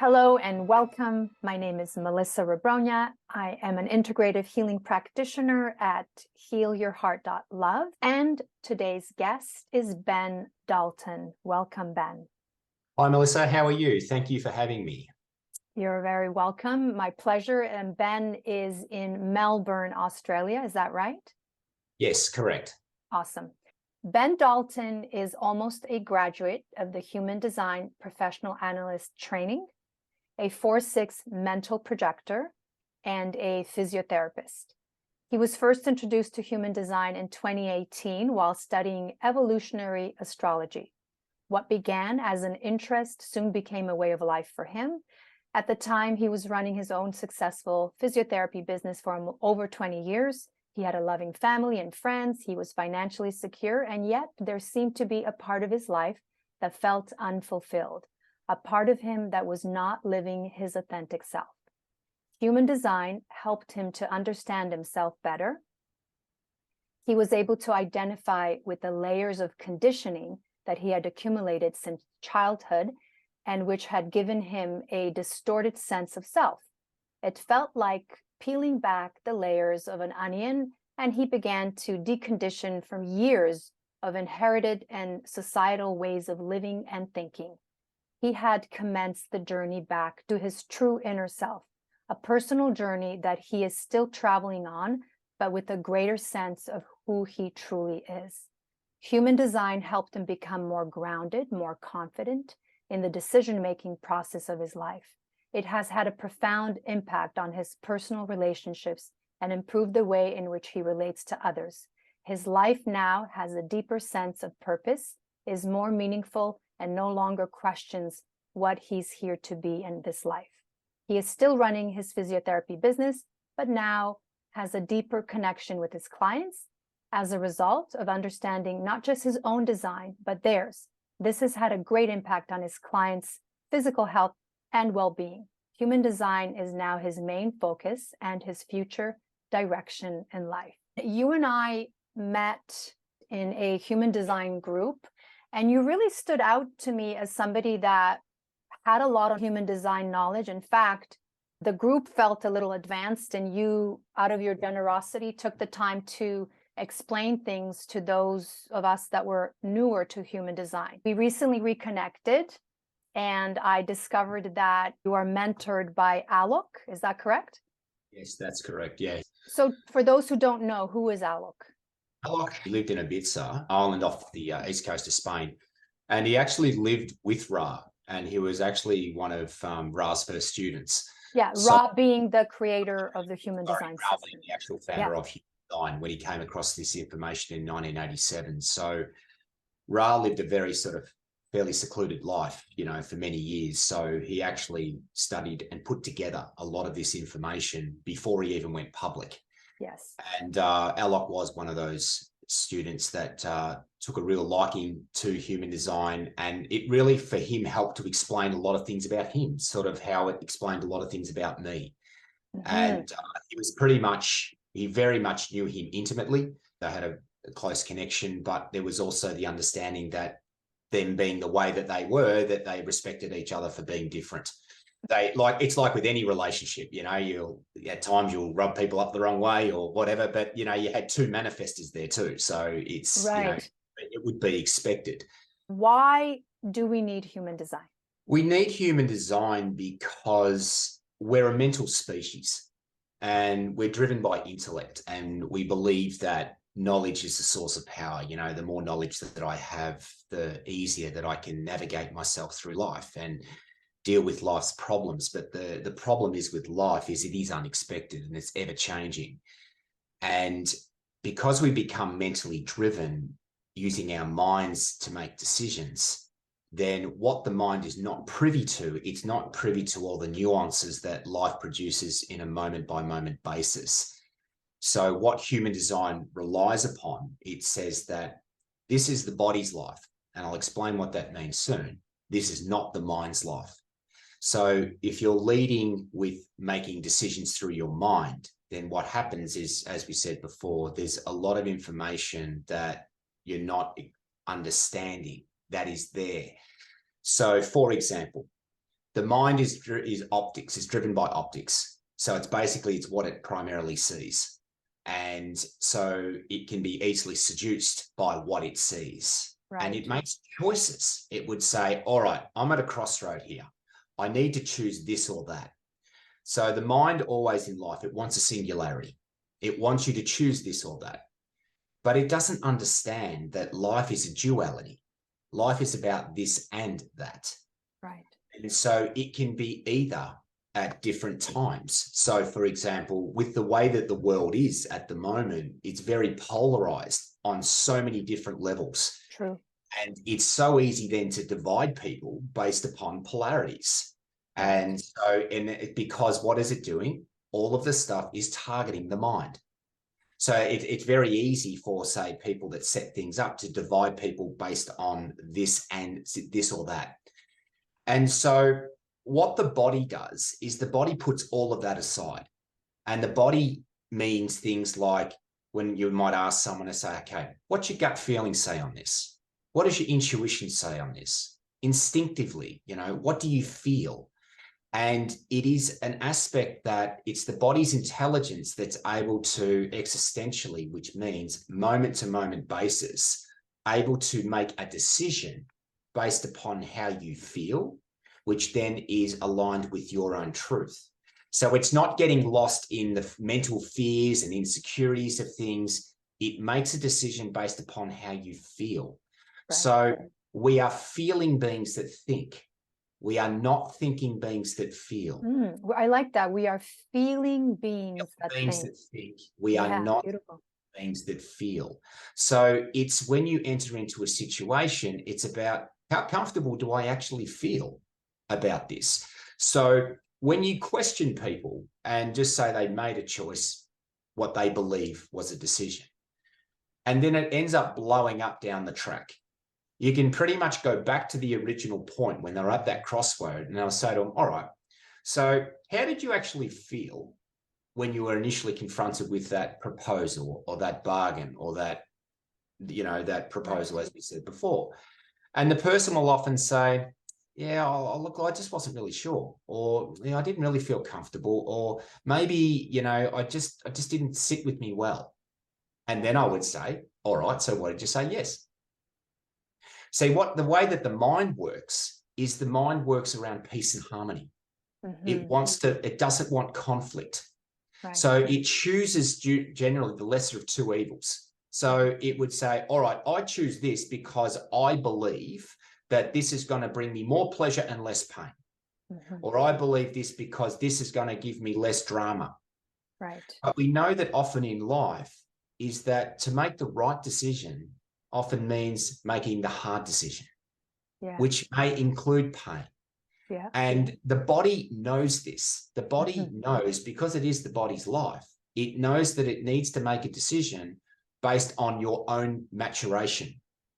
Hello and welcome. My name is Melissa Rebronja. I am an integrative healing practitioner at healyourheart.love. And today's guest is Ben Dalton. Welcome, Ben. Hi, Melissa. How are you? Thank you for having me. You're very welcome. My pleasure. And Ben is in Melbourne, Australia. Is that right? Yes, correct. Awesome. Ben Dalton is almost a graduate of the Human Design Professional Analyst training, a 4/6 mental projector, and a physiotherapist. He was first introduced to human design in 2018 while studying evolutionary astrology. What began as an interest soon became a way of life for him. At the time, he was running his own successful physiotherapy business for over 20 years. He had a loving family and friends. He was financially secure, and yet there seemed to be a part of his life that felt unfulfilled, a part of him that was not living his authentic self. Human design helped him to understand himself better. He was able to identify with the layers of conditioning that he had accumulated since childhood and which had given him a distorted sense of self. It felt like peeling back the layers of an onion, and he began to decondition from years of inherited and societal ways of living and thinking. He had commenced the journey back to his true inner self, a personal journey that he is still traveling on, but with a greater sense of who he truly is. Human design helped him become more grounded, more confident in the decision-making process of his life. It has had a profound impact on his personal relationships and improved the way in which he relates to others. His life now has a deeper sense of purpose, is more meaningful, and no longer questions what he's here to be in this life. He is still running his physiotherapy business, but now has a deeper connection with his clients as a result of understanding not just his own design, but theirs. This has had a great impact on his clients' physical health and well-being. Human design is now his main focus and his future direction in life. You and I met in a human design group, and you really stood out to me as somebody that had a lot of human design knowledge. In fact, the group felt a little advanced, and you, out of your generosity, took the time to explain things to those of us that were newer to human design. We recently reconnected, and I discovered that you are mentored by Alec. Is that correct? Yes, that's correct. Yeah. So for those who don't know, who is Alec? Alec lived in Ibiza, island off the east coast of Spain, and he actually lived with Ra, and he was actually one of Ra's first students. Yeah, Ra being the creator of the human design Ra system. being the actual founder of human design when he came across this information in 1987. So Ra lived a very sort of fairly secluded life, for many years. So he actually studied and put together a lot of this information before he even went public. Yes. And Alec was one of those students that took a real liking to human design. And it really, for him, helped to explain a lot of things about him, sort of how it explained a lot of things about me. Mm-hmm. And he very much knew him intimately. They had a close connection, but there was also the understanding that them being the way that they were, that they respected each other for being different. It's like with any relationship, at times you'll rub people up the wrong way or whatever, but you had two manifestors there too. So it's, right. It would be expected. Why do we need human design? We need human design because we're a mental species and we're driven by intellect, and we believe that knowledge is the source of power. The more knowledge that I have, the easier that I can navigate myself through life and deal with life's problems. But the problem is with life is it is unexpected and it's ever changing. And because we become mentally driven using our minds to make decisions, then what the mind is not privy to, it's not privy to all the nuances that life produces in a moment by moment basis. So what human design relies upon, it says that this is the body's life, and I'll explain what that means soon. This is not the mind's life. So if you're leading with making decisions through your mind, then what happens is, as we said before, there's a lot of information that you're not understanding that is there. So for example, The mind is optics, is driven by optics. So it's what it primarily sees. And so it can be easily seduced by what it sees. Right. And it makes choices. It would say, all right, I'm at a crossroad here. I need to choose this or that. So the mind always in life, it wants a singularity. It wants you to choose this or that. But it doesn't understand that life is a duality. Life is about this and that. Right. And so it can be either at different times. So, for example, with the way that the world is at the moment, it's very polarized on so many different levels. True. And it's so easy then to divide people based upon polarities. And so, because what is it doing? All of the stuff is targeting the mind. So it's very easy for, say, people that set things up to divide people based on this and this or that. And so what the body does is the body puts all of that aside. And the body means things like when you might ask someone to say, okay, what's your gut feeling say on this? What does your intuition say on this? Instinctively, what do you feel? And it is an aspect that it's the body's intelligence that's able to existentially, which means moment to moment basis, able to make a decision based upon how you feel, which then is aligned with your own truth. So it's not getting lost in the mental fears and insecurities of things. It makes a decision based upon how you feel. Right. So we are feeling beings that think. We are not thinking beings that feel. I like that. We are feeling beings that think. We are not beings that feel. So it's when you enter into a situation, it's about how comfortable do I actually feel about this? So when you question people and just say they made a choice, what they believe was a decision, and then it ends up blowing up down the track, you can pretty much go back to the original point when they're at that crossroad, and I'll say to them, all right, so how did you actually feel when you were initially confronted with that proposal or that bargain or that, that proposal, as we said before? And the person will often say, yeah, look, I just wasn't really sure, or I didn't really feel comfortable, or maybe, I just didn't sit with me well. And then I would say, all right, so what did you say yes? See, the way that the mind works is the mind works around peace and harmony. It doesn't want conflict. Right. So it chooses generally the lesser of two evils. So it would say, all right, I choose this because I believe that this is going to bring me more pleasure and less pain. Or I believe this because this is going to give me less drama. Right. But we know that often in life is that to make the right decision often means making the hard decision, which may include pain. Yeah. And the body knows this. The body knows, because it is the body's life, it knows that it needs to make a decision based on your own maturation,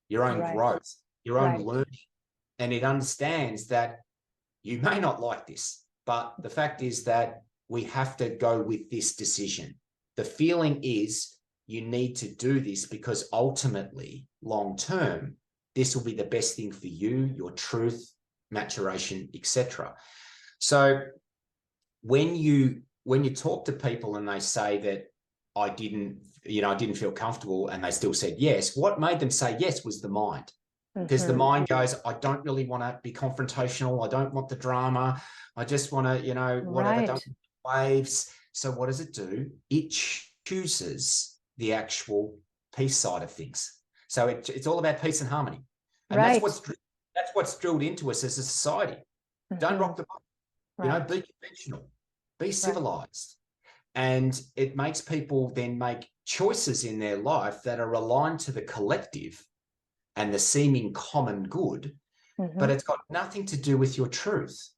your own growth, your own learning. And it understands that you may not like this, but the fact is that we have to go with this decision. The feeling is you need to do this because ultimately, long term, this will be the best thing for you, your truth, maturation, etc. So when you talk to people and they say that I didn't feel comfortable, and they still said yes, what made them say yes was the mind. Because the mind goes, I don't really want to be confrontational. I don't want the drama. I just want to, whatever, don't waves. So what does it do? It chooses the actual peace side of things. So it's all about peace and harmony. And that's what's drilled into us as a society. Don't rock the boat. Be conventional, be civilized. And it makes people then make choices in their life that are aligned to the collective and the seeming common good, but it's got nothing to do with your truth.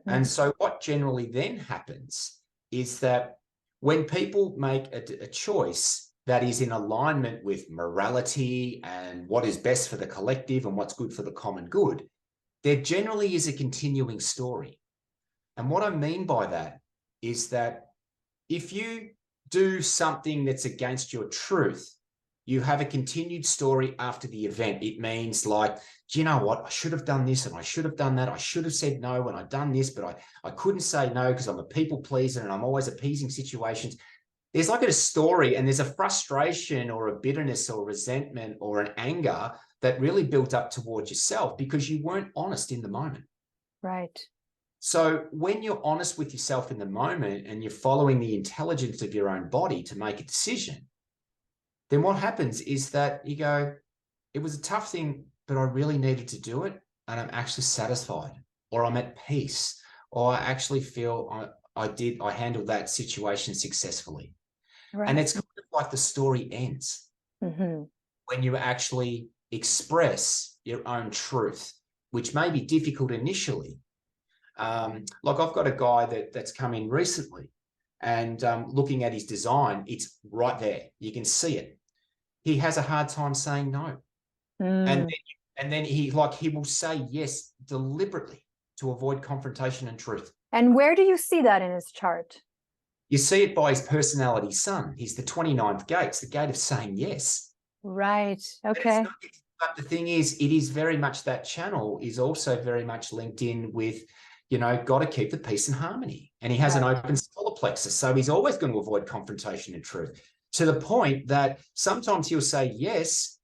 And so what generally then happens is that when people make a choice that is in alignment with morality and what is best for the collective and what's good for the common good, there generally is a continuing story. And what I mean by that is that if you do something that's against your truth, You have a continued story after the event. It means like, do you know what? I should have done this and I should have done that. I should have said no when I'd done this, but I couldn't say no because I'm a people pleaser and I'm always appeasing situations. There's like a story and there's a frustration or a bitterness or resentment or an anger that really built up towards yourself because you weren't honest in the moment. Right. So when you're honest with yourself in the moment and you're following the intelligence of your own body to make a decision, then what happens is that you go, it was a tough thing, but I really needed to do it. And I'm actually satisfied, or I'm at peace, or I actually feel I handled that situation successfully. Right. And it's kind of like the story ends when you actually express your own truth, which may be difficult initially. Like I've got a guy that's come in recently and looking at his design, it's right there. You can see it. He has a hard time saying no. And then he will say yes deliberately to avoid confrontation and truth. And where do you see that in his chart? You see it by his personality sun. He's the 29th gate. It's the gate of saying yes. Right. Okay. But the thing is, it is very much that channel is also very much linked in with, got to keep the peace and harmony. And he has an open solar plexus. So he's always going to avoid confrontation and truth, to the point that sometimes he'll say yes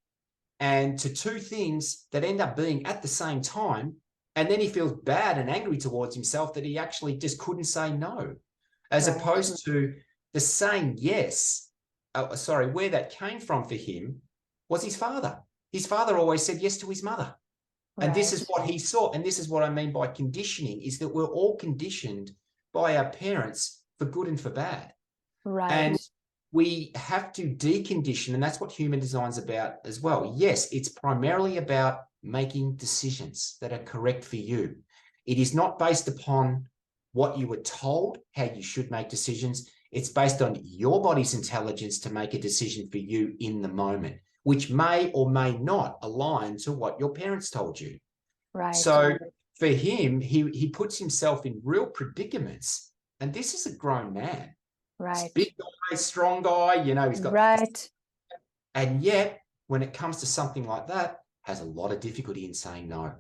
and to two things that end up being at the same time. And then he feels bad and angry towards himself that he actually just couldn't say no, as opposed to the saying yes. Where that came from for him was his father. His father always said yes to his mother. And this is what he saw. And this is what I mean by conditioning, is that we're all conditioned by our parents for good and for bad. Right. And we have to decondition. And that's what human design is about as well. Yes, it's primarily about making decisions that are correct for you. It is not based upon what you were told, how you should make decisions. It's based on your body's intelligence to make a decision for you in the moment, which may or may not align to what your parents told you. Right. So for him, he puts himself in real predicaments. And this is a grown man. Right. Big guy, strong guy, he's got. Right. And yet, when it comes to something like that, has a lot of difficulty in saying no.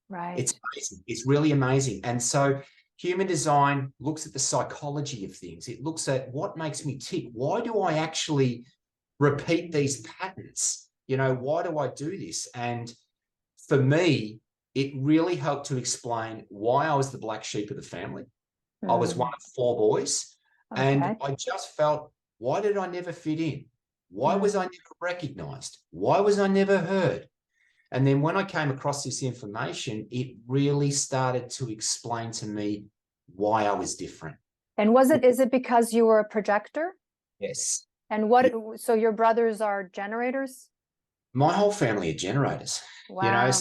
Right. It's amazing. It's really amazing. And so human design looks at the psychology of things. It looks at what makes me tick. Why do I actually repeat these patterns? Why do I do this? And for me, it really helped to explain why I was the black sheep of the family. I was one of 4 boys. And I just felt, why did I never fit in? Why was I never recognized? Why was I never heard? And then when I came across this information, it really started to explain to me why I was different. And is it because you were a projector? Yes. And so your brothers are generators? My whole family are generators. Wow.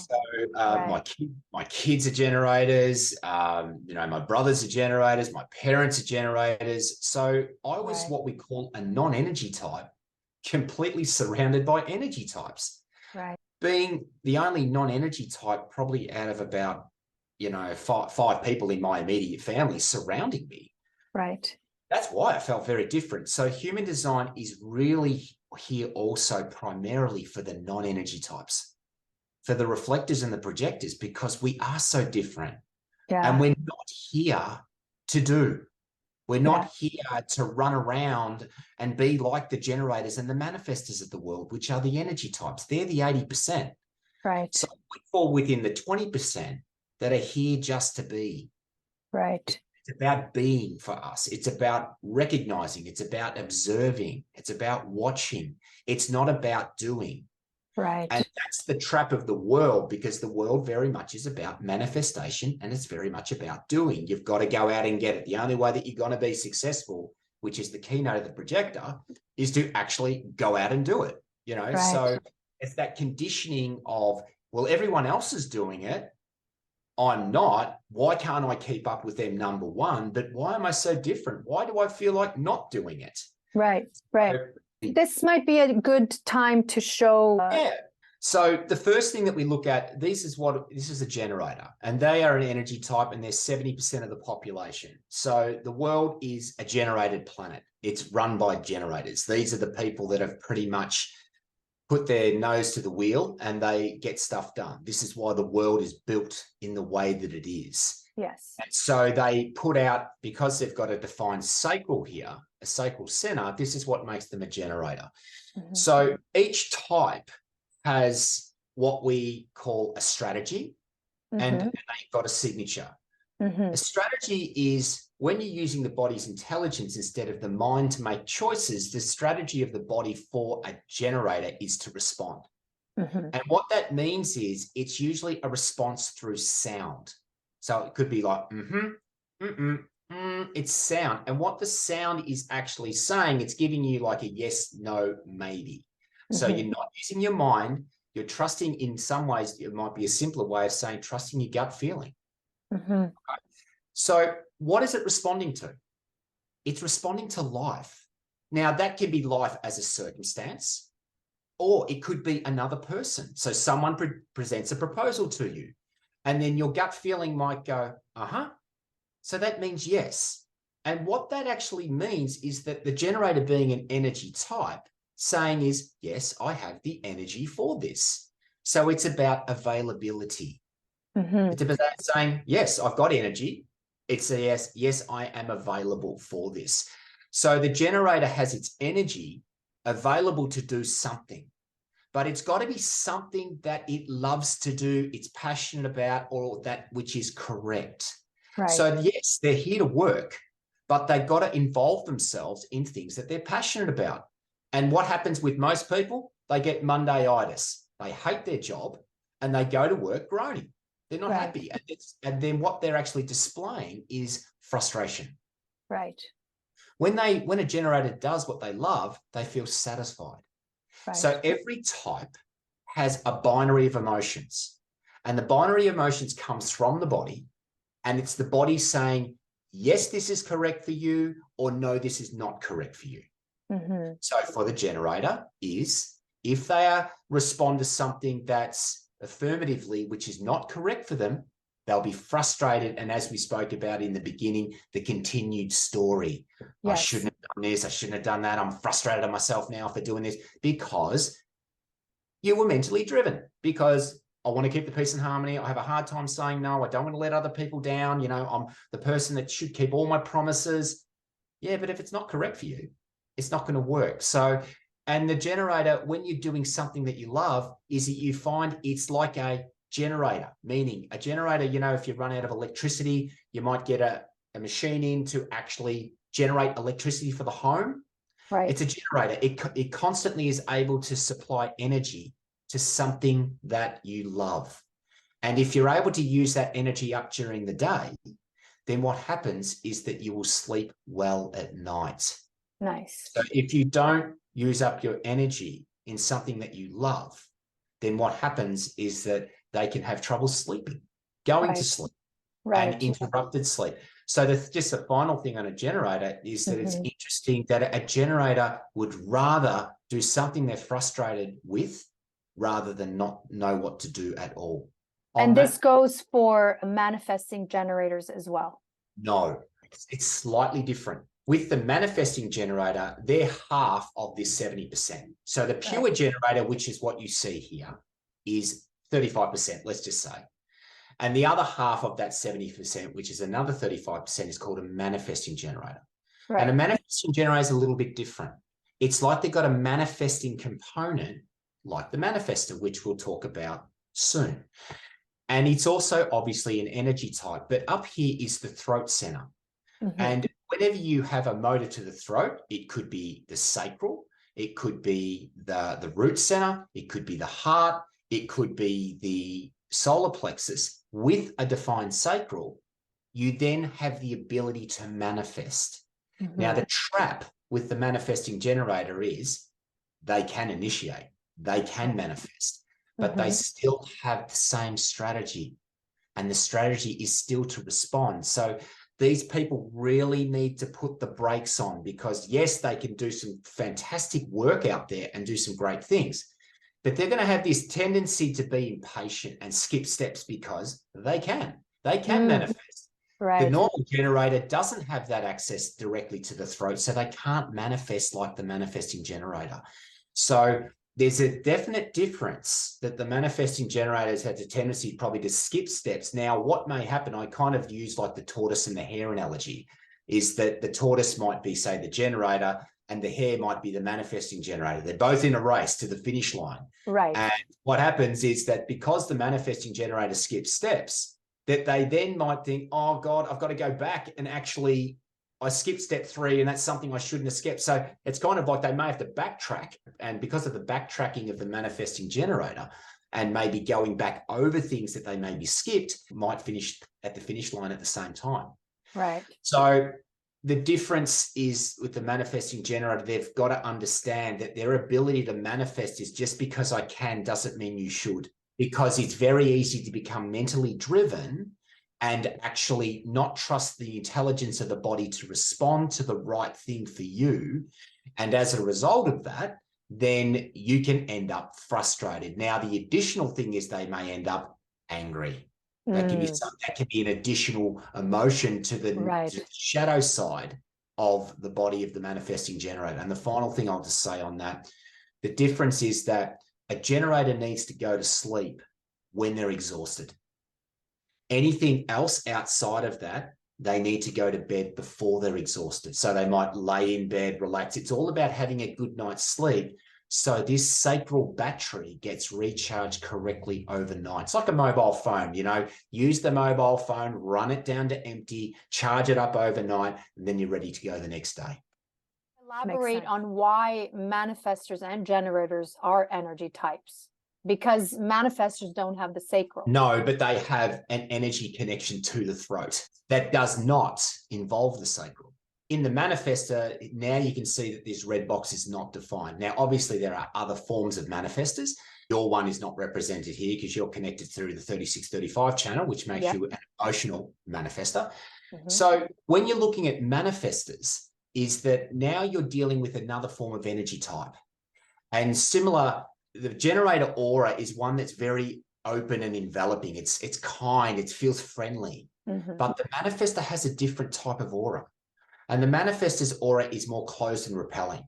My kids are generators. My brothers are generators. My parents are generators. So I was what we call a non-energy type, completely surrounded by energy types. Right. Being the only non-energy type, probably out of about, 5 people in my immediate family surrounding me. Right. That's why I felt very different. So human design is really here also primarily for the non-energy types, for the reflectors and the projectors, because we are so different. Yeah. And we're not here to do. We're not here to run around and be like the generators and the manifestors of the world, which are the energy types. They're the 80%. Right. So we fall within the 20% that are here just to be. Right. It's about being for us. It's about recognizing. It's about observing. It's about watching. It's not about doing. Right. And that's the trap of the world, because the world very much is about manifestation and it's very much about doing. You've got to go out and get it. The only way that you're going to be successful, which is the keynote of the projector, is to actually go out and do it. So it's that conditioning of, well, everyone else is doing it. I'm not. Why can't I keep up with them, number one? But why am I so different? Why do I feel like not doing it? Right. This might be a good time to show. So the first thing that we look at, this is a generator, and they are an energy type, and they're 70% of the population. So the world is a generated planet. It's run by generators. These are the people that have pretty much put their nose to the wheel and they get stuff done. This is why the world is built in the way that it is. Yes. And so they put out, because they've got a defined sacral here, a sacral center, this is what makes them a generator. So each type has what we call a strategy and they've got a signature. A strategy is when you're using the body's intelligence instead of the mind to make choices, the strategy of the body for a generator is to respond. And what that means is it's usually a response through sound. So it could be like, it's sound. And what the sound is actually saying, it's giving you like a yes, no, maybe. So you're not using your mind. You're trusting, in some ways, it might be a simpler way of saying trusting your gut feeling. Okay. So what is it responding to? It's responding to life. Now, that can be life as a circumstance, or it could be another person. So someone presents a proposal to you, and then your gut feeling might go, so that means yes. And what that actually means is that the generator, being an energy type, saying is, yes, I have the energy for this. So it's about availability. It's about saying, yes, I've got energy. It's a yes, yes, I am available for this. So the generator has its energy available to do something, but it's got to be something that it loves to do, it's passionate about, or that which is correct. Right. So yes, they're here to work, but they've got to involve themselves in things that they're passionate about. And what happens with most people? They get Mondayitis. They hate their job and they go to work groaning. They're not happy. And then what they're actually displaying is frustration. Right. When a generator does what they love, they feel satisfied. Right. So every type has a binary of emotions. And the binary emotions comes from the body. And it's the body saying, yes, this is correct for you, or no, this is not correct for you. So for the generator is, if they respond to something that's affirmatively, which is not correct for them, they'll be frustrated. And as we spoke about in the beginning, the continued story. Yes. I shouldn't have done this. I shouldn't have done that. I'm frustrated at myself now for doing this, because you were mentally driven, because I want to keep the peace and harmony. I have a hard time saying no. I don't want to let other people down. You know, I'm the person that should keep all my promises. Yeah, but if it's not correct for you, it's not going to work. So, and the generator, when you're doing something that you love, is that you find it's like a generator, meaning a generator, you know, if you run out of electricity, you might get a machine in to actually generate electricity for the home. Right. It's a generator. It constantly is able to supply energy to something that you love. And if you're able to use that energy up during the day, then what happens is that you will sleep well at night. Nice. So if you don't use up your energy in something that you love, then what happens is that they can have trouble sleeping, going to sleep, and interrupted sleep. So just the final thing on a generator is that it's interesting that a generator would rather do something they're frustrated with rather than not know what to do at all. And this goes for manifesting generators as well? No, it's slightly different. With the manifesting generator, they're half of this 70%. So the pure generator, which is what you see here, is 35%, let's just say. And the other half of that 70%, which is another 35%, is called a manifesting generator. Right. And a manifesting generator is a little bit different. It's like they've got a manifesting component, like the manifestor, which we'll talk about soon. And it's also obviously an energy type, but up here is the throat center. And whenever you have a motor to the throat, it could be the sacral, it could be the root center, it could be the heart, it could be the solar plexus. With a defined sacral, you then have the ability to manifest. Now, the trap with the manifesting generator is they can initiate, they can manifest, but they still have the same strategy, and the strategy is still to respond. So these people really need to put the brakes on, because yes, they can do some fantastic work out there and do some great things, but they're going to have this tendency to be impatient and skip steps because they can manifest. Right. The normal generator doesn't have that access directly to the throat, so they can't manifest like the manifesting generator. So there's a definite difference that the manifesting generators have a tendency probably to skip steps. Now, what may happen, I kind of use like the tortoise and the hare analogy, is that the tortoise might be, say, the generator, and the hare might be the manifesting generator. They're both in a race to the finish line. Right. And what happens is that because the manifesting generator skips steps, that they then might think, oh God, I've got to go back and actually I skipped step 3 and that's something I shouldn't have skipped. So it's kind of like they may have to backtrack. And because of the backtracking of the manifesting generator and maybe going back over things that they maybe skipped, might finish at the finish line at the same time. Right. So the difference is with the manifesting generator, they've got to understand that their ability to manifest is just because I can doesn't mean you should, because it's very easy to become mentally driven and actually not trust the intelligence of the body to respond to the right thing for you. And as a result of that, then you can end up frustrated. Now, the additional thing is they may end up angry. That can be an additional emotion to the shadow side of the body of the manifesting generator. And the final thing I'll just say on that, the difference is that a generator needs to go to sleep when they're exhausted. Anything else outside of that, they need to go to bed before they're exhausted. So they might lay in bed, relax. It's all about having a good night's sleep. So this sacral battery gets recharged correctly overnight. It's like a mobile phone, use the mobile phone, run it down to empty, charge it up overnight, and then you're ready to go the next day. Elaborate on why manifestors and generators are energy types, because manifestors don't have the sacral. No, but they have an energy connection to the throat that does not involve the sacral. In the manifestor, now you can see that this red box is not defined. Now, obviously, there are other forms of manifestors. Your one is not represented here because you're connected through the 3635 channel, which makes you an emotional manifestor. So when you're looking at manifestors, is that now you're dealing with another form of energy type. And similar, the generator aura is one that's very open and enveloping. It's kind, it feels friendly. But the manifestor has a different type of aura. And the manifestor's aura is more closed and repelling.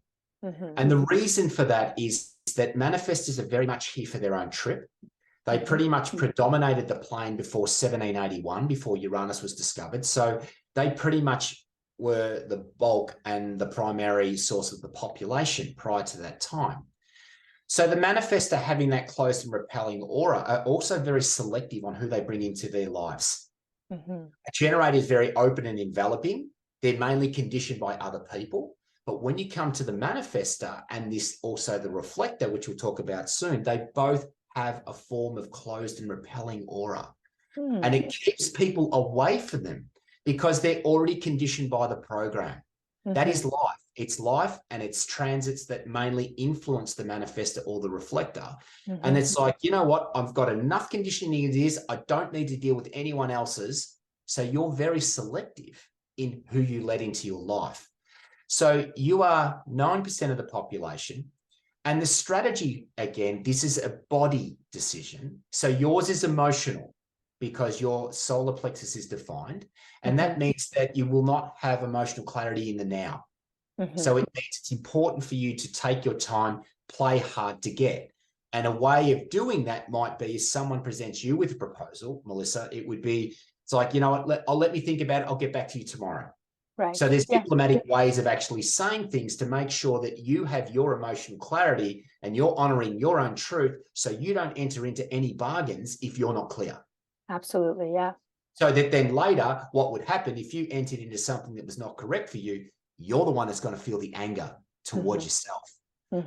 And the reason for that is that manifestors are very much here for their own trip. They pretty much predominated the plane before 1781, before Uranus was discovered. So they pretty much were the bulk and the primary source of the population prior to that time. So the manifestor having that closed and repelling aura are also very selective on who they bring into their lives. A generator is very open and enveloping. They're mainly conditioned by other people. But when you come to the manifestor and this also the reflector, which we'll talk about soon, they both have a form of closed and repelling aura. And it keeps people away from them because they're already conditioned by the program. That is life. It's life and it's transits that mainly influence the manifestor or the reflector. And it's like, you know what? I've got enough conditioning as is. I don't need to deal with anyone else's. So you're very selective in who you let into your life. So you are 9% of the population. And the strategy, again, this is a body decision. So yours is emotional because your solar plexus is defined. And that means that you will not have emotional clarity in the now. So it means it's important for you to take your time, play hard to get. And a way of doing that might be if someone presents you with a proposal, Melissa, it would be, it's like, you know what, let me think about it. I'll get back to you tomorrow. Right. So there's diplomatic ways of actually saying things to make sure that you have your emotional clarity and you're honoring your own truth so you don't enter into any bargains if you're not clear. Absolutely, yeah. So that then later, what would happen if you entered into something that was not correct for you, you're the one that's going to feel the anger towards yourself,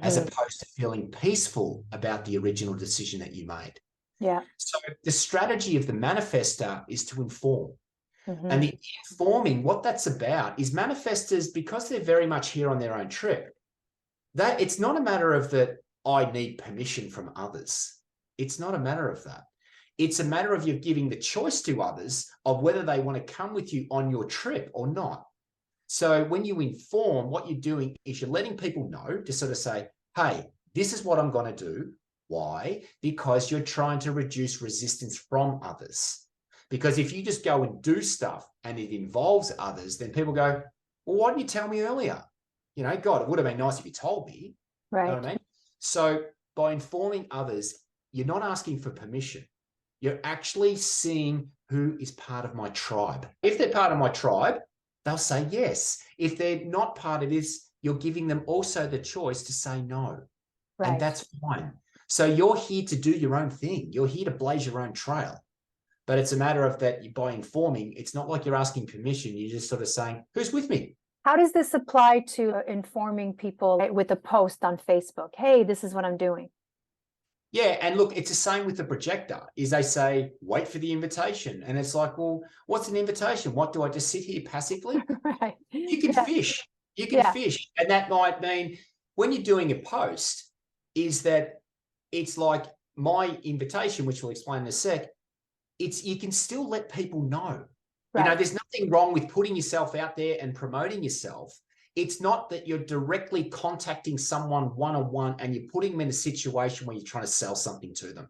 as opposed to feeling peaceful about the original decision that you made. Yeah. So the strategy of the manifestor is to inform. And the informing, what that's about is manifestors, because they're very much here on their own trip, that it's not a matter of that I need permission from others. It's not a matter of that. It's a matter of you giving the choice to others of whether they want to come with you on your trip or not. So when you inform, what you're doing is you're letting people know to sort of say, hey, this is what I'm going to do. Why? Because you're trying to reduce resistance from others. Because if you just go and do stuff and it involves others, then people go, well, why didn't you tell me earlier? You know, God, it would have been nice if you told me. Right. You know what I mean? So by informing others, you're not asking for permission. You're actually seeing who is part of my tribe. If they're part of my tribe, they'll say yes. If they're not part of this, you're giving them also the choice to say no. Right. And that's fine. So you're here to do your own thing. You're here to blaze your own trail. But it's a matter of that by informing, it's not like you're asking permission. You're just sort of saying, who's with me? How does this apply to informing people with a post on Facebook? Hey, this is what I'm doing. Yeah, and look, it's the same with the projector, is they say, wait for the invitation. And it's like, well, what's an invitation? What, do I just sit here passively? Right. You can fish. You can fish. And that might mean when you're doing a post, is that it's like my invitation, which we'll explain in a sec, you can still let people know. Right. You know, there's nothing wrong with putting yourself out there and promoting yourself. It's not that you're directly contacting someone one-on-one and you're putting them in a situation where you're trying to sell something to them.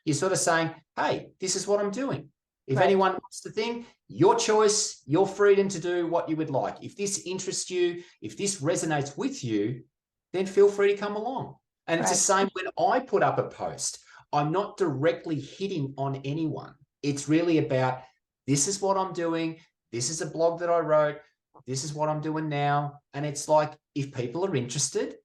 You're sort of saying, hey, this is what I'm doing. If anyone wants the thing, your choice, your freedom to do what you would like. If this interests you, if this resonates with you, then feel free to come along. And it's the same when I put up a post. I'm not directly hitting on anyone. It's really about, this is what I'm doing. This is a blog that I wrote. This is what I'm doing now. And it's like, if people are interested,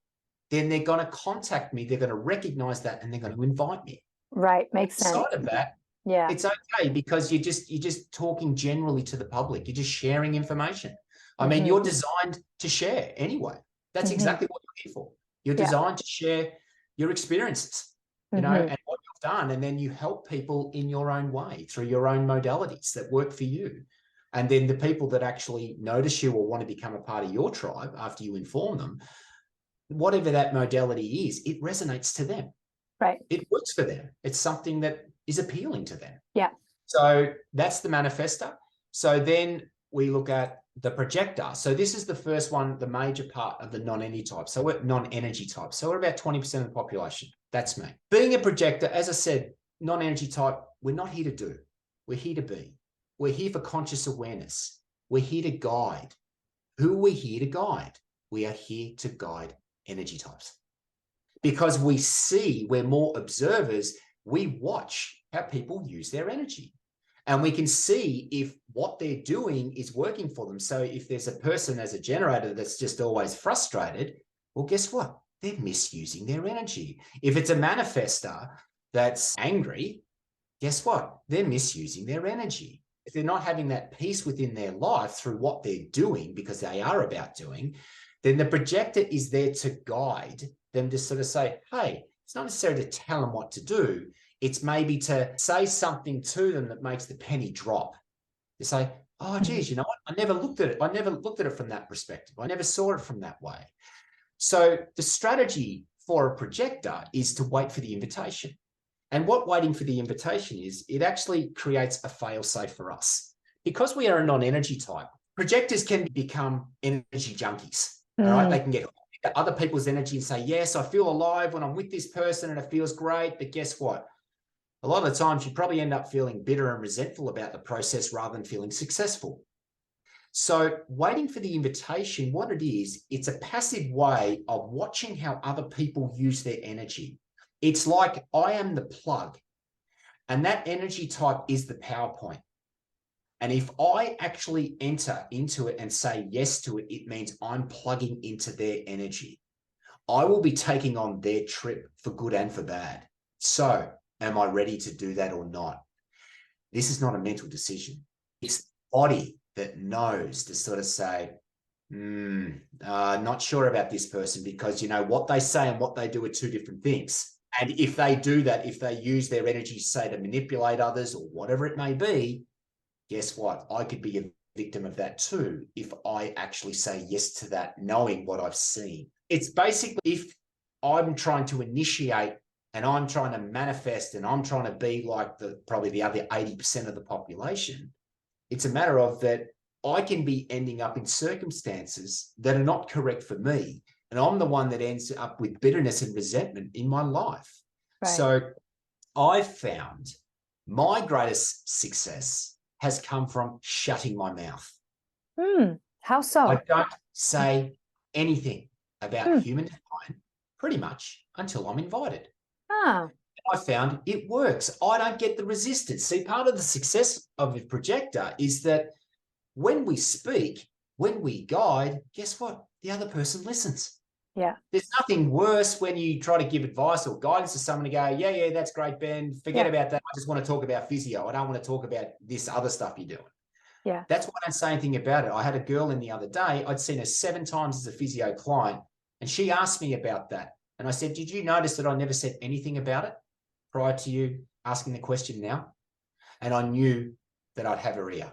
then they're going to contact me. They're going to recognize that and they're going to invite me. Right. Makes sense. Outside of that, it's okay because you're just talking generally to the public. You're just sharing information. I mean, you're designed to share anyway. That's exactly what you're here for. You're designed to share your experiences, you know, and what you've done. And then you help people in your own way through your own modalities that work for you. And then the people that actually notice you or want to become a part of your tribe after you inform them, whatever that modality is, it resonates to them. Right. It works for them. It's something that is appealing to them. Yeah. So that's the manifestor. So then we look at the projector. So this is the first one, the major part of the non-energy type. So we're non-energy type. So we're about 20% of the population. That's me. Being a projector, as I said, non-energy type, we're not here to do. We're here to be. We're here for conscious awareness. We're here to guide. Who are we here to guide? We are here to guide energy types. Because we see, we're more observers, we watch how people use their energy. And we can see if what they're doing is working for them. So if there's a person as a generator that's just always frustrated, well, guess what? They're misusing their energy. If it's a manifestor that's angry, guess what? They're misusing their energy. If they're not having that peace within their life through what they're doing, because they are about doing, then the projector is there to guide them to sort of say, hey, it's not necessarily to tell them what to do. It's maybe to say something to them that makes the penny drop. You say, oh, geez, you know what? I never looked at it. I never looked at it from that perspective. I never saw it from that way. So the strategy for a projector is to wait for the invitation. And what waiting for the invitation is, it actually creates a fail-safe for us. Because we are a non-energy type, projectors can become energy junkies. All right, they can get other people's energy and say, yes, I feel alive when I'm with this person and it feels great. But guess what? A lot of the times you probably end up feeling bitter and resentful about the process rather than feeling successful. So waiting for the invitation, what it is, it's a passive way of watching how other people use their energy. It's like I am the plug and that energy type is the PowerPoint. And if I actually enter into it and say yes to it, it means I'm plugging into their energy. I will be taking on their trip for good and for bad. So am I ready to do that or not? This is not a mental decision. It's the body that knows to sort of say, not sure about this person because, you know, what they say and what they do are two different things. And if they do that, if they use their energy, say, to manipulate others or whatever it may be, guess what? I could be a victim of that too if I actually say yes to that, knowing what I've seen. It's basically if I'm trying to initiate and I'm trying to manifest and I'm trying to be like probably the other 80% of the population, it's a matter of that I can be ending up in circumstances that are not correct for me. And I'm the one that ends up with bitterness and resentment in my life. Right. So I've found my greatest success has come from shutting my mouth. How so? I don't say anything about human design, pretty much, until I'm invited. Ah, I found it works. I don't get the resistance. See, part of the success of a projector is that when we speak, when we guide, guess what? The other person listens. yeah. There's nothing worse when you try to give advice or guidance to someone to go, yeah, that's great, Ben. Forget about that. I just want to talk about physio. I don't want to talk about this other stuff you're doing. Yeah. That's why I don't say anything about it. I had a girl in the other day. I'd seen her 7 times as a physio client, and she asked me about that. And I said, did you notice that I never said anything about it prior to you asking the question now? And I knew that I'd have her ear.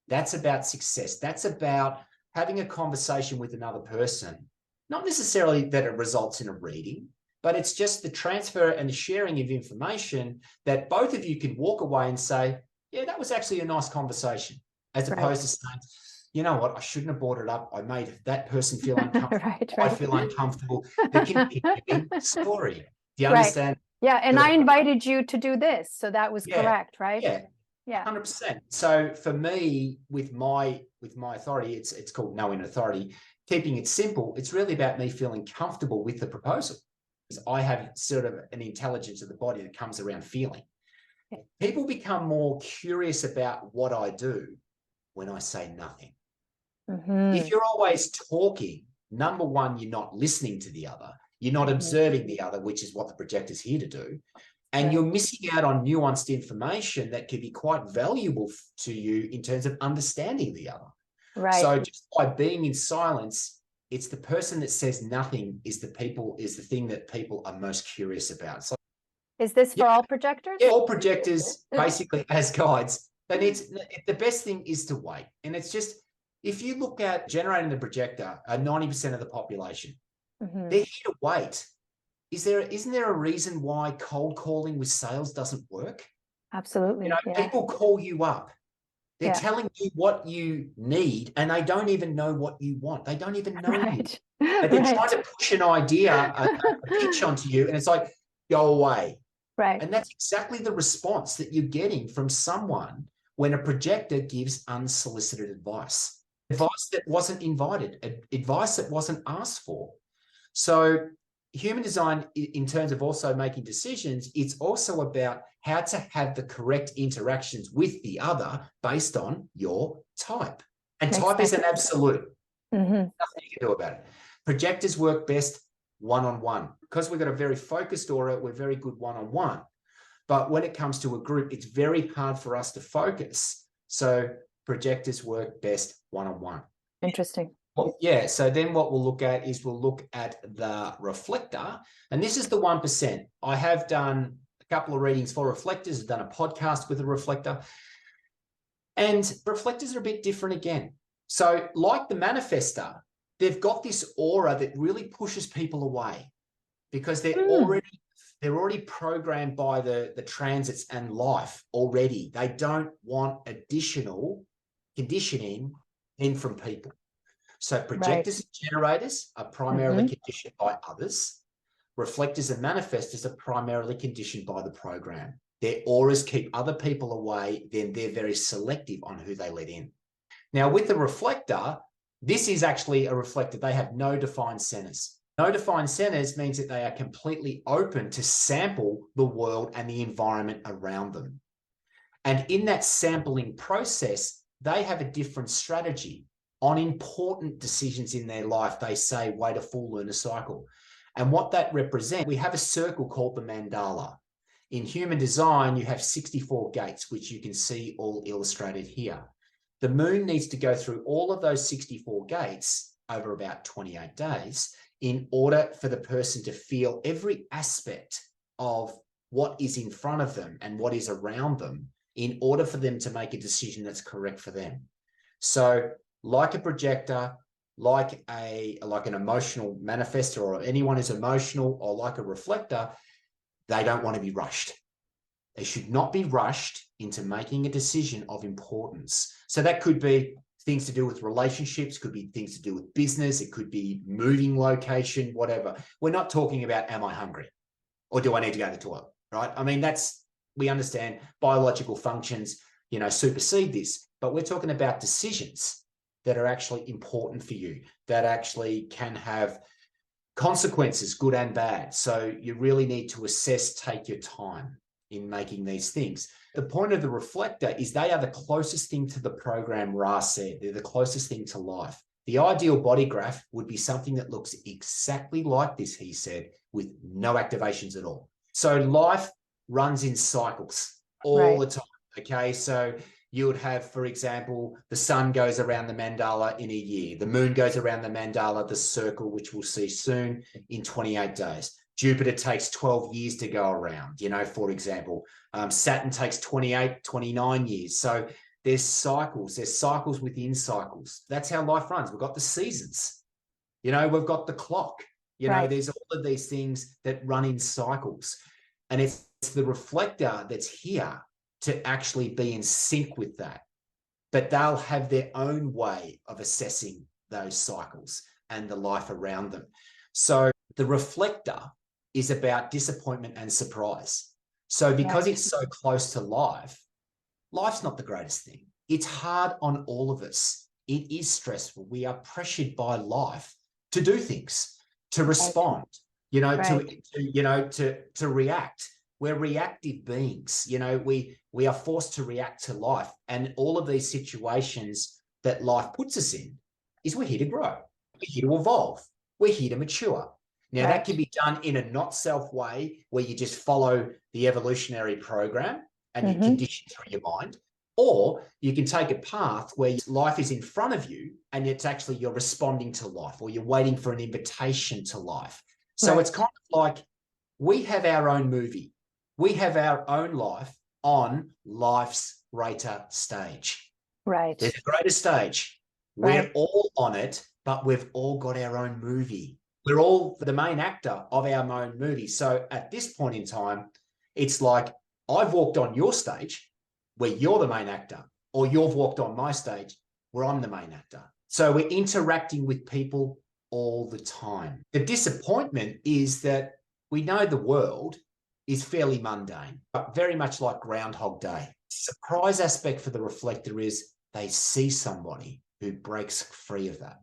That's about success. That's about having a conversation with another person. Not necessarily that it results in a reading, but it's just the transfer and the sharing of information that both of you can walk away and say, yeah, that was actually a nice conversation, as opposed to saying, you know what, I shouldn't have brought it up. I made that person feel uncomfortable. I feel uncomfortable. There can be a story. Do you understand? Yeah, and I invited you to do this, so that was correct, right? Yeah, 100%. So for me, with my authority, it's called knowing authority. Keeping it simple, it's really about me feeling comfortable with the proposal. Because I have sort of an intelligence of the body that comes around feeling. People become more curious about what I do when I say nothing. If you're always talking, number one, you're not listening to the other. You're not observing the other, which is what the projector's here to do. And you're missing out on nuanced information that could be quite valuable to you in terms of understanding the other. So just by being in silence, it's the person that says nothing is the thing that people are most curious about. So, is this for all projectors? Yeah, all projectors basically as guides. And the best thing is to wait. And it's just, if you look at generating the projector, 90% of the population, they're here to wait. Isn't there a reason why cold calling with sales doesn't work? Absolutely. People call you up. They're telling you what you need, and they don't even know what you want. They don't even know you. But they're trying to push an idea, a pitch onto you, and it's like, go away. And that's exactly the response that you're getting from someone when a projector gives unsolicited advice. Advice that wasn't invited, advice that wasn't asked for. So human design, in terms of also making decisions, it's also about how to have the correct interactions with the other based on your type. And type is an absolute. Nothing you can do about it. Projectors work best one-on-one. Because we've got a very focused aura, we're very good one-on-one. But when it comes to a group, it's very hard for us to focus. So projectors work best one-on-one. Interesting. Well, yeah, so then what we'll look at is we'll look at the reflector, and this is the 1%. I have done a couple of readings for reflectors, I've done a podcast with a reflector, and reflectors are a bit different again. So like the manifestor, they've got this aura that really pushes people away because they're already programmed by the transits and life already. They don't want additional conditioning in from people. So projectors and generators are primarily conditioned by others. Reflectors and manifestors are primarily conditioned by the program. Their auras keep other people away, then they're very selective on who they let in. Now, with the reflector, this is actually a reflector. They have no defined centers. No defined centers means that they are completely open to sample the world and the environment around them. And in that sampling process, they have a different strategy. On important decisions in their life, they say, wait a full lunar cycle. And what that represents, we have a circle called the mandala. In human design, you have 64 gates, which you can see all illustrated here. The moon needs to go through all of those 64 gates over about 28 days in order for the person to feel every aspect of what is in front of them and what is around them in order for them to make a decision that's correct for them. So like a projector, like an emotional manifestor, or anyone who's emotional, or like a reflector, they don't want to be rushed. They should not be rushed into making a decision of importance. So that could be things to do with relationships, could be things to do with business, it could be moving location, whatever. We're not talking about, am I hungry? Or do I need to go to the toilet, right? I mean, we understand biological functions, supersede this, but we're talking about decisions that are actually important for you, that actually can have Consequences, good and bad. So you really need to assess, take your time in making these things. The point of the reflector is they are the closest thing to the program Ra said. They're the closest thing to life. The ideal body graph would be something that looks exactly like this, he said, with no activations at all. So life runs in cycles all the time. Okay, so you would have, for example, the sun goes around the mandala in a year. The moon goes around the mandala, the circle, which we'll see soon, in 28 days. Jupiter takes 12 years to go around, for example. Saturn takes 28, 29 years. So there's cycles within cycles. That's how life runs. We've got the seasons, we've got the clock, there's all of these things that run in cycles. And it's the reflector that's here to actually be in sync with that. But they'll have their own way of assessing those cycles and the life around them. So the reflector is about disappointment and surprise. So because it's so close to life, life's not the greatest thing. It's hard on all of us. It is stressful. We are pressured by life to do things, to respond, to react. We're reactive beings. We are forced to react to life. And all of these situations that life puts us in is we're here to grow. We're here to evolve. We're here to mature. Now, that can be done in a not self way where you just follow the evolutionary program and you condition through your mind. Or you can take a path where life is in front of you and it's actually you're responding to life, or you're waiting for an invitation to life. So it's kind of like we have our own movie. We have our own life on life's greater stage. Right. There's a greater stage. We're all on it, but we've all got our own movie. We're all the main actor of our own movie. So at this point in time, it's like I've walked on your stage where you're the main actor, or you've walked on my stage where I'm the main actor. So we're interacting with people all the time. The disappointment is that we know the world is fairly mundane, but very much like Groundhog Day. The surprise aspect for the reflector is they see somebody who breaks free of that,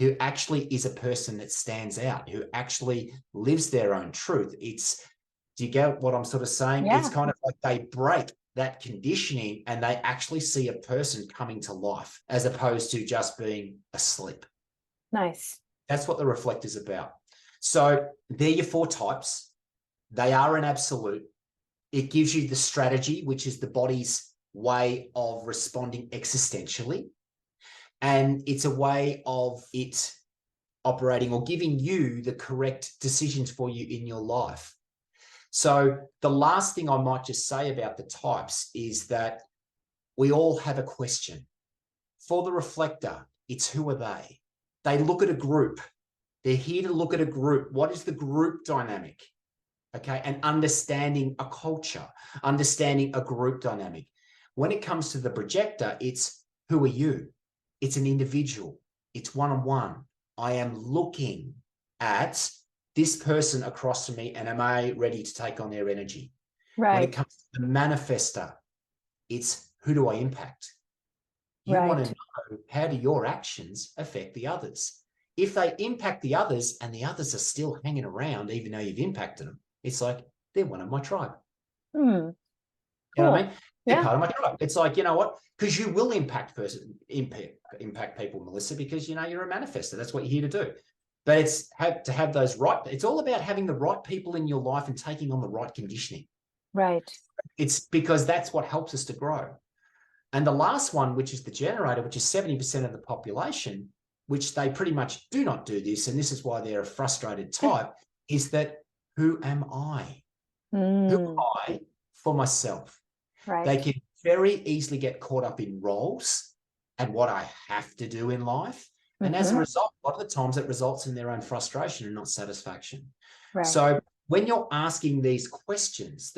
who actually is a person that stands out, who actually lives their own truth. Do you get what I'm sort of saying? Yeah. It's kind of like they break that conditioning and they actually see a person coming to life as opposed to just being asleep. Nice. That's what the reflector's about. So they're your 4 types. They are an absolute. It gives you the strategy, which is the body's way of responding existentially. And it's a way of it operating or giving you the correct decisions for you in your life. So the last thing I might just say about the types is that we all have a question. For the reflector, it's who are they? They look at a group. They're here to look at a group. What is the group dynamic? Okay, and understanding a culture, understanding a group dynamic. When it comes to the projector, it's who are you? It's an individual. It's one-on-one. I am looking at this person across from me and am I ready to take on their energy? Right. When it comes to the manifestor, it's who do I impact? You want to know, how do your actions affect the others? If they impact the others and the others are still hanging around, even though you've impacted them, it's like, they're one of my tribe. Cool. You know what I mean? They're part of my tribe. It's like, you know what? Because you will impact people, Melissa, because, you're a manifestor. That's what you're here to do. But it's to have those it's all about having the right people in your life and taking on the right conditioning. Right. It's because that's what helps us to grow. And the last one, which is the generator, which is 70% of the population, which they pretty much do not do this, and this is why they're a frustrated type, is that who am I? Who am I for myself? Right. They can very easily get caught up in roles and what I have to do in life. And as a result, a lot of the times it results in their own frustration and not satisfaction. Right. So when you're asking these questions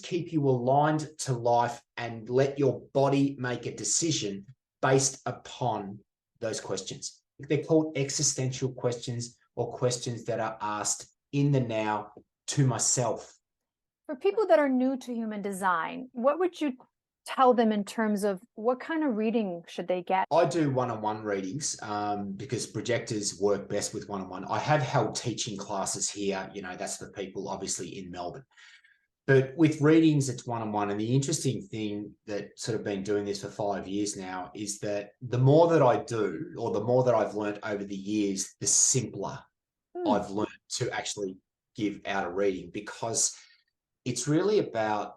keep you aligned to life and let your body make a decision based upon those questions. They're called existential questions, or questions that are asked in the now to myself. For people that are new to human design, what would you tell them in terms of what kind of reading should they get? I do one-on-one readings because projectors work best with one-on-one. I have held teaching classes here. You know, that's for people obviously in Melbourne. But with readings, it's one-on-one. And the interesting thing that sort of been doing this for 5 years now is that the more that I do, or the more that I've learned over the years, the simpler I've learned to actually give out a reading, because it's really about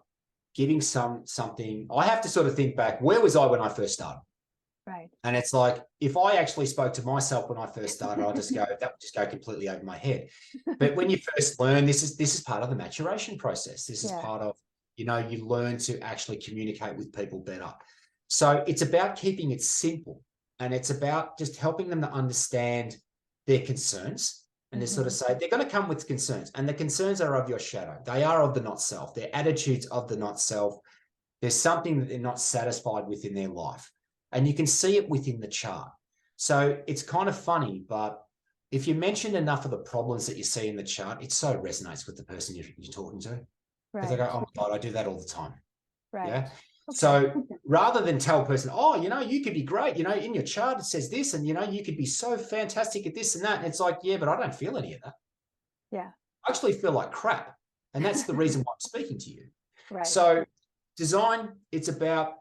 giving something. I have to sort of think back, where was I when I first started? Right. And it's like, if I actually spoke to myself when I first started, I'll just go, that would just go completely over my head. But when you first learn, this is part of the maturation process. This is part of, you know, you learn to actually communicate with people better. So it's about keeping it simple, and it's about just helping them to understand their concerns. And they sort of say, they're going to come with concerns, and the concerns are of your shadow. They are of the not self. They're attitudes of the not self. There's something that they're not satisfied with in their life. And you can see it within the chart. So it's kind of funny, but if you mention enough of the problems that you see in the chart, it so resonates with the person you're talking to. Because they go, oh my God, I do that all the time. Right. Yeah. Okay. So rather than tell a person, oh, you know, you could be great, you know, in your chart it says this, and, you know, you could be so fantastic at this and that. And it's like, yeah, but I don't feel any of that. Yeah. I actually feel like crap. And that's the reason why I'm speaking to you. Right. So design, it's about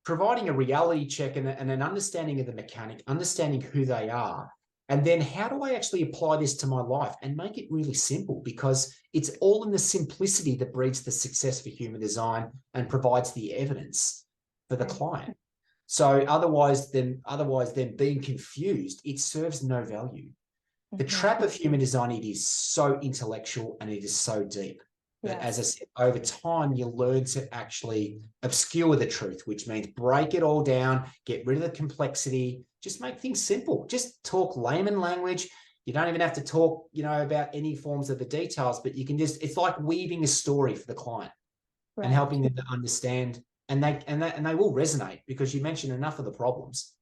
providing a reality check and an understanding of the mechanic, understanding who they are. And then how do I actually apply this to my life and make it really simple? Because it's all in the simplicity that breeds the success for human design and provides the evidence for the client. So otherwise than being confused, it serves no value. The trap of human design, it is so intellectual and it is so deep. But as I said, over time, you learn to actually obscure the truth, which means break it all down, get rid of the complexity, just make things simple. Just talk layman language. You don't even have to talk, you know, about any forms of the details, but you can just, it's like weaving a story for the client and helping them to understand. And they will resonate because you mention enough of the problems.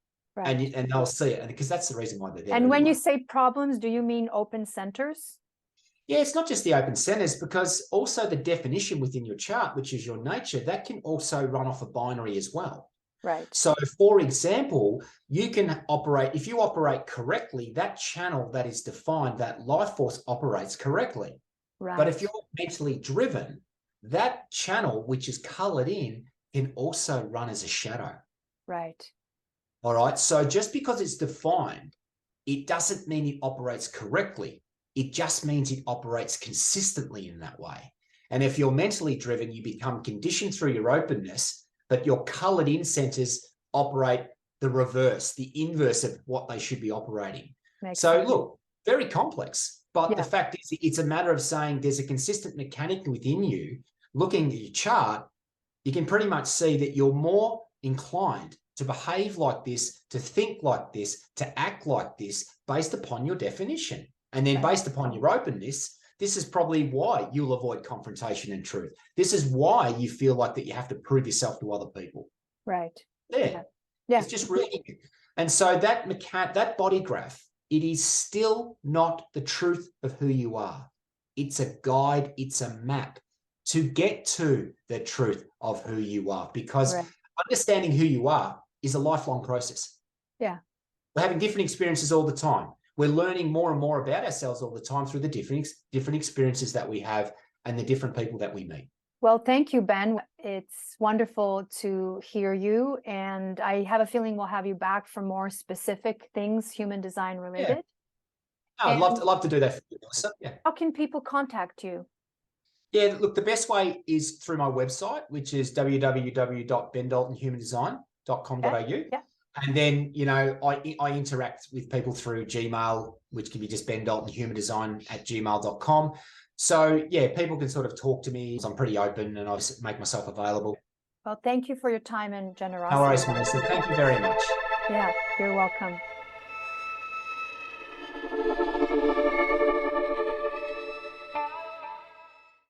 And they'll see it. And because that's the reason why they're there. And when you say problems, do you mean open centers? Yeah, it's not just the open centers, because also the definition within your chart, which is your nature, that can also run off a binary as well. Right. So, for example, you can operate, if you operate correctly, that channel that is defined, that life force operates correctly. Right. But if you're mentally driven, that channel, which is colored in, can also run as a shadow. Right. All right. So just because it's defined, it doesn't mean it operates correctly. It just means it operates consistently in that way. And if you're mentally driven, you become conditioned through your openness, but your colored in centers operate the reverse, the inverse of what they should be operating. Makes sense. Look, very complex, but the fact is it's a matter of saying there's a consistent mechanic within you. Looking at your chart, you can pretty much see that you're more inclined to behave like this, to think like this, to act like this based upon your definition. And then based upon your openness, this is probably why you'll avoid confrontation and truth. This is why you feel like that you have to prove yourself to other people. Right. Yeah. It's just reading it. And so that body graph, it is still not the truth of who you are. It's a guide, it's a map to get to the truth of who you are, because understanding who you are is a lifelong process. Yeah. We're having different experiences all the time. We're learning more and more about ourselves all the time through the different experiences that we have and the different people that we meet. Well, thank you, Ben. It's wonderful to hear you. And I have a feeling we'll have you back for more specific things, human design related. Yeah. I'd love to do that for you, Melissa. Yeah. How can people contact you? Yeah, look, the best way is through my website, which is www.bendaltonhumandesign.com.au. Yeah. And then, you know, I interact with people through Gmail, which can be just bendaltonhumandesign@gmail.com. So, yeah, people can sort of talk to me. I'm pretty open and I make myself available. Well, thank you for your time and generosity. No worries, Melissa. Thank you very much. Yeah, you're welcome.